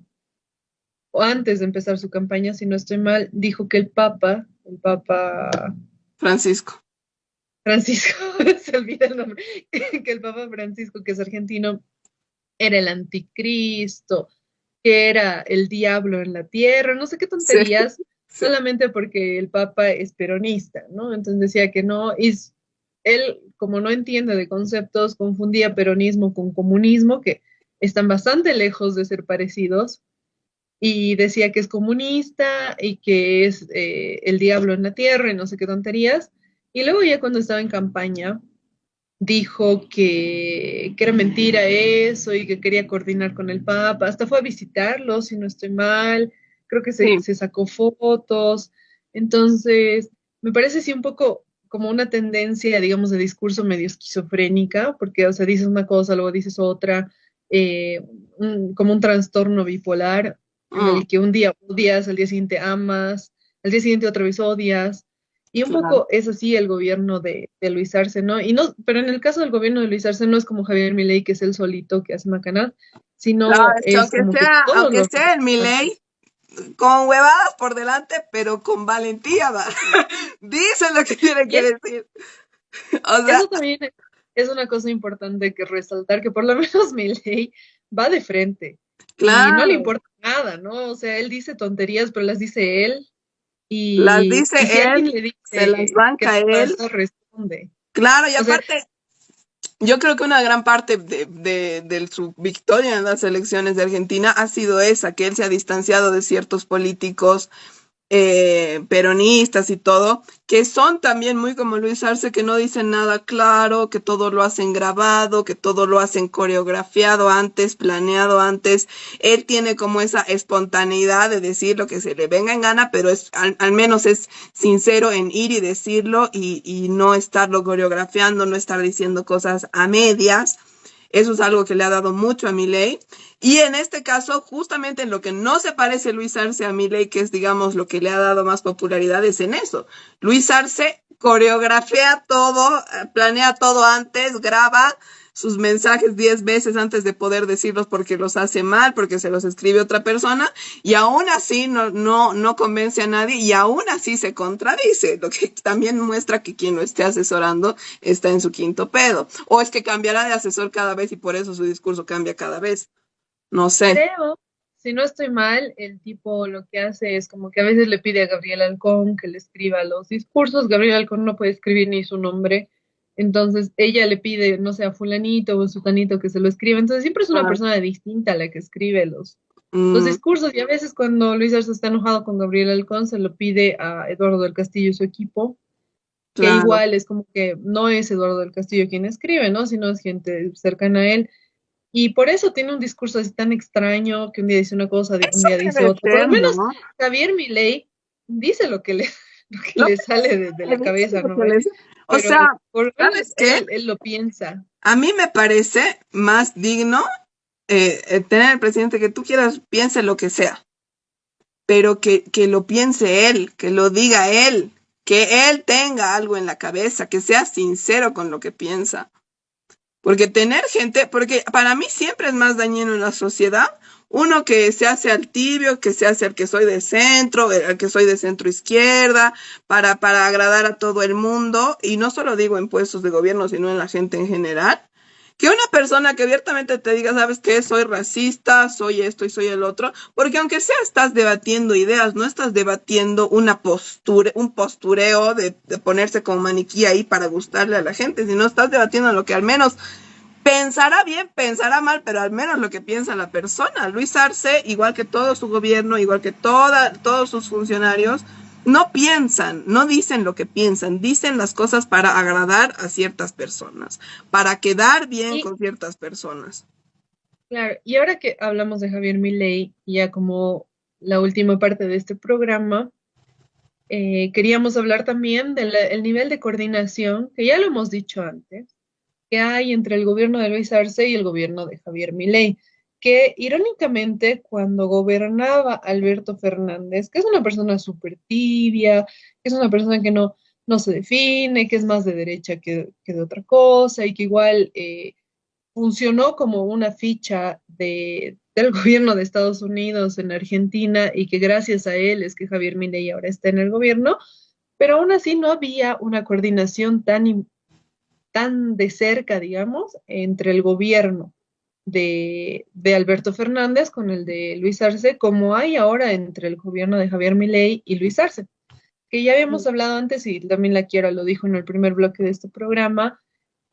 o antes de empezar su campaña, si no estoy mal, dijo que el Papa Francisco. Francisco, se olvida el nombre, que el Papa Francisco, que es argentino, era el anticristo, que era el diablo en la tierra, no sé qué Sí, tonterías, sí. solamente porque el Papa es peronista, ¿no? Entonces decía que no, y él, como no entiende de conceptos, confundía peronismo con comunismo, que están bastante lejos de ser parecidos, y decía que es comunista y que es el diablo en la tierra y no sé qué tonterías. Y luego ya cuando estaba en campaña, dijo que era mentira eso y que quería coordinar con el Papa. Hasta fue a visitarlo, si no estoy mal. Creo que Sí. se sacó fotos. Entonces, me parece sí un poco como una tendencia, digamos, de discurso medio esquizofrénica, porque, o sea, dices una cosa, luego dices otra, como un trastorno bipolar en Mm, el que un día odias, al día siguiente amas, al día siguiente otra vez odias. Y un claro. poco es así el gobierno de Luis Arce, ¿no? Y no, pero en el caso del gobierno de Luis Arce no es como Javier Milei, que es el solito que hace macanaz, Claro, sino es que es como que todos aunque los sea el representantes. Milei, con huevadas por delante, pero con valentía, va. Dice lo que tiene Y que decir. O sea, eso también es una cosa importante que resaltar, que por lo menos Milei va de frente y no le claro, importa nada, ¿no? O sea, él dice tonterías, pero las dice él. las Y si dice él, alguien le se las dice, ¿qué banca te él. pasa? Responde. Claro, y O sea, aparte, yo creo que una gran parte de su victoria en las elecciones de Argentina ha sido esa, que él se ha distanciado de ciertos políticos peronistas y todo, que son también muy como Luis Arce, que no dicen nada claro, que todo lo hacen grabado, que todo lo hacen coreografiado antes, planeado antes. Él tiene como esa espontaneidad de decir lo que se le venga en gana, pero al menos es sincero en ir y decirlo y no estarlo coreografiando, no estar diciendo cosas a medias. Eso es algo que le ha dado mucho a Milei. Y en este caso, justamente en lo que no se parece Luis Arce a Milei, que es, digamos, lo que le ha dado más popularidad, es en eso. Luis Arce coreografía todo, planea todo antes, graba sus mensajes 10 veces antes de poder decirlos porque los hace mal, porque se los escribe otra persona, y aún así no convence a nadie y aún así se contradice, lo que también muestra que quien lo esté asesorando está en su quinto pedo. O es que cambiará de asesor cada vez y por eso su discurso cambia cada vez. No sé. creo, si no estoy mal, el tipo lo que hace es como que a veces le pide a Gabriel Halcón que le escriba los discursos. Gabriel Halcón no puede escribir ni su nombre. Entonces ella le pide, no sé, a fulanito o sutanito que se lo escriba. Entonces siempre es una Ah, persona distinta a la que escribe los mm, discursos. Y a veces cuando Luis Arce está enojado con Gabriel Halcón, se lo pide a Eduardo del Castillo y su equipo, que claro. igual es como que no es Eduardo del Castillo quien escribe, ¿no? Sino es gente cercana a él. Y por eso tiene un discurso así tan extraño que un día dice una cosa, un Eso día dice debe otra. Por lo ser, menos ¿no? Javier Milei dice lo que le, lo que Lo le que sale de le la dice, cabeza, lo ¿no que ve? le dice. O Pero sea, por lo menos ¿sabes qué? él lo piensa. A mí me parece más digno tener el presidente que tú quieras, piense lo que sea, pero que lo piense él, que lo diga él, que él tenga algo en la cabeza, que sea sincero con lo que piensa. Porque tener gente, porque para mí siempre es más dañino en la sociedad uno que se hace al tibio, que se hace al que soy de centro, al que soy de centro izquierda, para agradar a todo el mundo, y no solo digo en puestos de gobierno, sino en la gente en general. que una persona que abiertamente te diga, ¿sabes qué? Soy racista, soy esto y soy el otro, porque aunque sea estás debatiendo ideas, no estás debatiendo una postura, un postureo de ponerse como maniquí ahí para gustarle a la gente, sino estás debatiendo lo que al menos pensará bien, pensará mal, pero al menos lo que piensa la persona. Luis Arce, igual que todo su gobierno, igual que todos sus funcionarios, no piensan, no dicen lo que piensan, dicen las cosas para agradar a ciertas personas, para quedar bien Y con ciertas personas. claro, y ahora que hablamos de Javier Milei, ya como la última parte de este programa, queríamos hablar también del el nivel de coordinación, que ya lo hemos dicho antes, que hay entre el gobierno de Luis Arce y el gobierno de Javier Milei, que irónicamente cuando gobernaba Alberto Fernández, que es una persona súper tibia, que es una persona que no se define, que es más de derecha que de otra cosa y que igual funcionó como una ficha del gobierno de Estados Unidos en Argentina y que gracias a él es que Javier Milei ahora está en el gobierno, pero aún así no había una coordinación tan de cerca, digamos, entre el gobierno de Alberto Fernández con el de Luis Arce, como hay ahora entre el gobierno de Javier Milei y Luis Arce, que ya habíamos hablado antes y también la Kiara lo dijo en el primer bloque de este programa,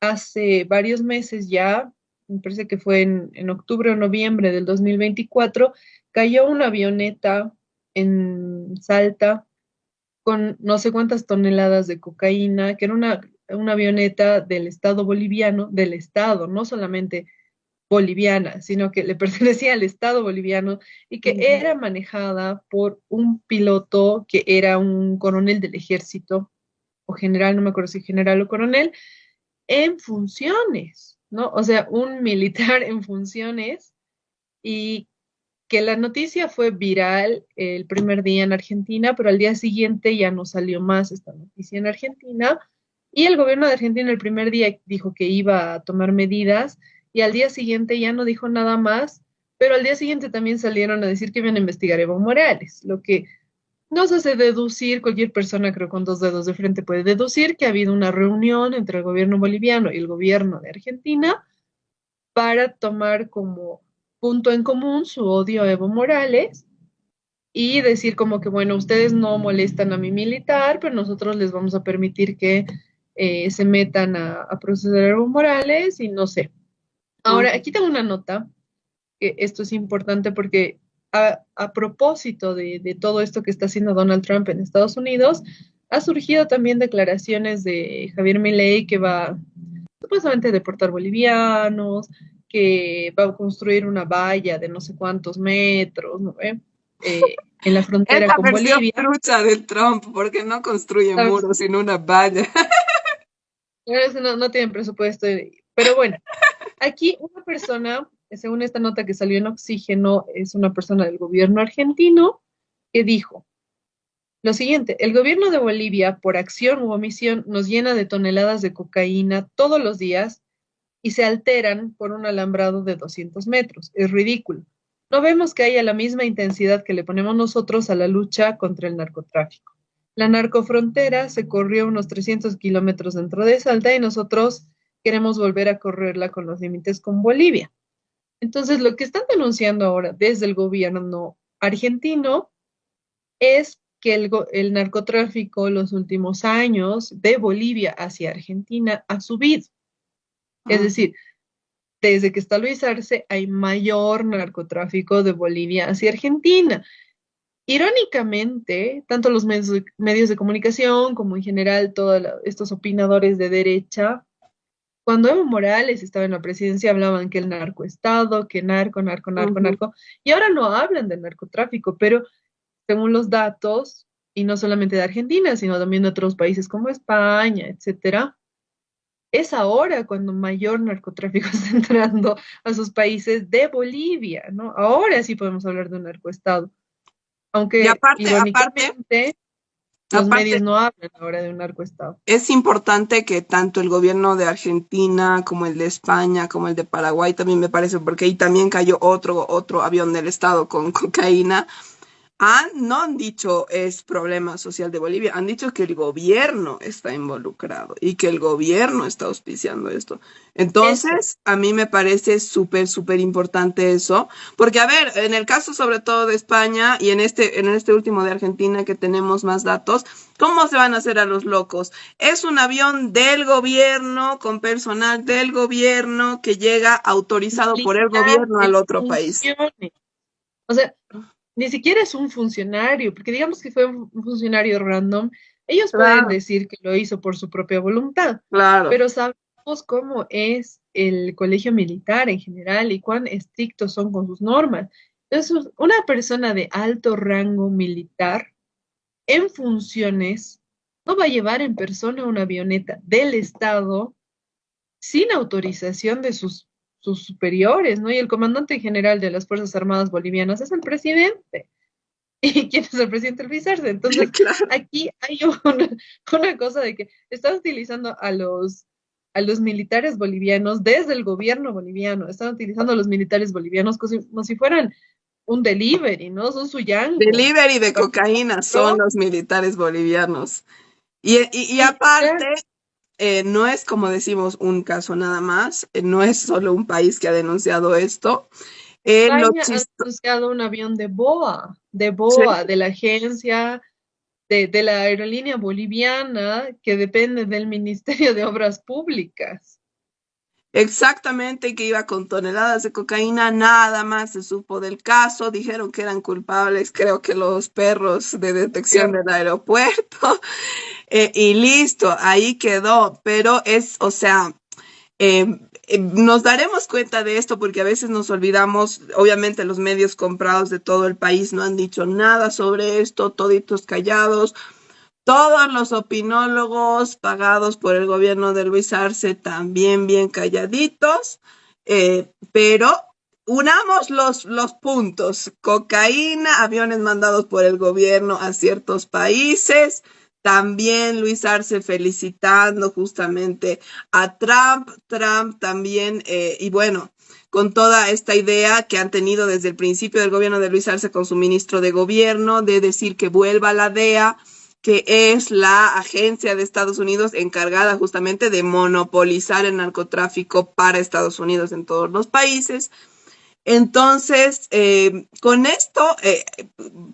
hace varios meses ya, me parece que fue en octubre o noviembre del 2024, cayó una avioneta en Salta con no sé cuántas toneladas de cocaína, que era una avioneta del Estado boliviano, del Estado, no solamente boliviana, sino que le pertenecía al Estado boliviano y que Ujú. era manejada por un piloto que era un coronel del ejército, o general, no me acuerdo si general o coronel, en funciones, ¿no? O sea, un militar en funciones y que la noticia fue viral el primer día en Argentina, pero al día siguiente ya no salió más esta noticia en Argentina. Y el gobierno de Argentina el primer día dijo que iba a tomar medidas y al día siguiente ya no dijo nada más, pero al día siguiente también salieron a decir que iban a investigar a Evo Morales, lo que nos hace deducir, cualquier persona creo con dos dedos de frente puede deducir que ha habido una reunión entre el gobierno boliviano y el gobierno de Argentina para tomar como punto en común su odio a Evo Morales y decir como que, bueno, ustedes no molestan a mi militar, pero nosotros les vamos a permitir que se metan a procesar a Evo Morales y no sé. Ahora, aquí tengo una nota, que esto es importante porque a propósito de todo esto que está haciendo Donald Trump en Estados Unidos, ha surgido también declaraciones de Javier Milei que va supuestamente deportar bolivianos, que va a construir una valla de no sé cuántos metros, ¿no? En la Es frontera la con versión Bolivia. trucha de Trump, porque no construye La muros, sino una valla. verdad es que no tienen presupuesto, pero bueno, aquí una persona, según esta nota que salió en Oxígeno, es una persona del gobierno argentino que dijo lo siguiente: el gobierno de Bolivia, por acción u omisión, nos llena de toneladas de cocaína todos los días y se alteran por un alambrado de 200 metros. Es ridículo. No vemos que haya la misma intensidad que le ponemos nosotros a la lucha contra el narcotráfico. La narcofrontera se corrió unos 300 kilómetros dentro de Salta y nosotros queremos volver a correrla con los límites con Bolivia. Entonces, lo que están denunciando ahora desde el gobierno argentino es que el narcotráfico los últimos años de Bolivia hacia Argentina ha subido. Es decir, desde que está Luis Arce hay mayor narcotráfico de Bolivia hacia Argentina. Irónicamente, tanto los medios de comunicación como en general todos estos opinadores de derecha, cuando Evo Morales estaba en la presidencia hablaban que el narcoestado, que narco, narco, narco, Ujú. narco, y ahora no hablan de narcotráfico, pero según los datos, y no solamente de Argentina, sino también de otros países como España, etcétera, es ahora cuando mayor narcotráfico está entrando a sus países de Bolivia, ¿no? Ahora sí podemos hablar de un narcoestado, Y aunque irónicamente los medios aparte, no hablan ahora de un narcoestado. es importante que tanto el gobierno de Argentina como el de España, como el de Paraguay, también me parece, porque ahí también cayó otro avión del Estado con cocaína, No han dicho es problema social de Bolivia, han dicho que el gobierno está involucrado y que el gobierno está auspiciando esto. Eso. Entonces, a mí me parece súper, súper importante eso, porque a ver, en el caso sobre todo de España y en este último de Argentina que tenemos más datos, ¿cómo se van a hacer a los locos? Es un avión del gobierno, con personal del gobierno que llega autorizado por el Militar gobierno en al otro país. funciones. O sea, ni siquiera es un funcionario, porque digamos que fue un funcionario random, ellos pueden Claro, decir que lo hizo por su propia voluntad, claro. pero sabemos cómo es el colegio militar en general y cuán estrictos son con sus normas. Entonces, una persona de alto rango militar en funciones no va a llevar en persona una avioneta del Estado sin autorización de sus superiores, ¿no? Y el comandante general de las Fuerzas Armadas Bolivianas es el presidente. ¿Y quién es el presidente? Luis Arce. Entonces, Claro. aquí hay una cosa de que están utilizando a los militares bolivianos desde el gobierno boliviano, están utilizando a los militares bolivianos como si fueran un delivery, ¿no? Son su yanco. Delivery de cocaína son los militares bolivianos. Y aparte, Literal. no es como decimos un caso nada más, no es solo un país que ha denunciado esto. Lo España ha chisto, anunciado un avión de sí, BOA, de la agencia de la aerolínea boliviana que depende del Ministerio de Obras Públicas. exactamente, que iba con toneladas de cocaína, nada más se supo del caso, dijeron que eran culpables, creo que los perros de detección Pero del aeropuerto, y listo, ahí quedó, pero es, o sea, Eh, nos daremos cuenta de esto porque a veces nos olvidamos, obviamente los medios comprados de todo el país no han dicho nada sobre esto, toditos callados, todos los opinólogos pagados por el gobierno de Luis Arce también bien calladitos, pero unamos los puntos, cocaína, aviones mandados por el gobierno a ciertos países, también Luis Arce felicitando justamente a Trump también, y bueno, con toda esta idea que han tenido desde el principio del gobierno de Luis Arce con su ministro de gobierno, de decir que vuelva la DEA, que es la agencia de Estados Unidos encargada justamente de monopolizar el narcotráfico para Estados Unidos en todos los países. Entonces, con esto,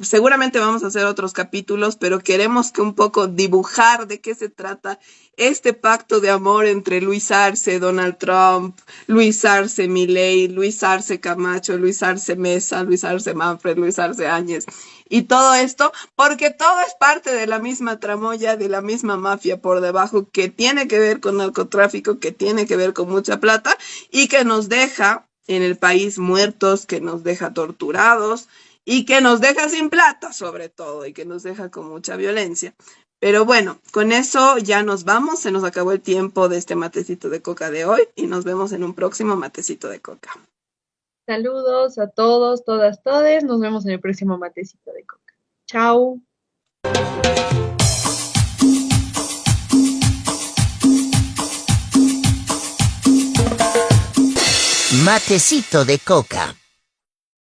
seguramente vamos a hacer otros capítulos, pero queremos que un poco dibujar de qué se trata este pacto de amor entre Luis Arce, Donald Trump, Luis Arce Milei, Luis Arce Camacho, Luis Arce Mesa, Luis Arce Manfred, Luis Arce Áñez y todo esto, porque todo es parte de la misma tramoya, de la misma mafia por debajo que tiene que ver con narcotráfico, que tiene que ver con mucha plata y que nos deja en el país muertos, que nos deja torturados y que nos deja sin plata sobre todo y que nos deja con mucha violencia. Pero bueno, con eso ya nos vamos, se nos acabó el tiempo de este matecito de coca de hoy y nos vemos en un próximo matecito de coca. saludos a todos, todas, todes. Nos vemos en el próximo matecito de coca. Chao. Matecito de coca.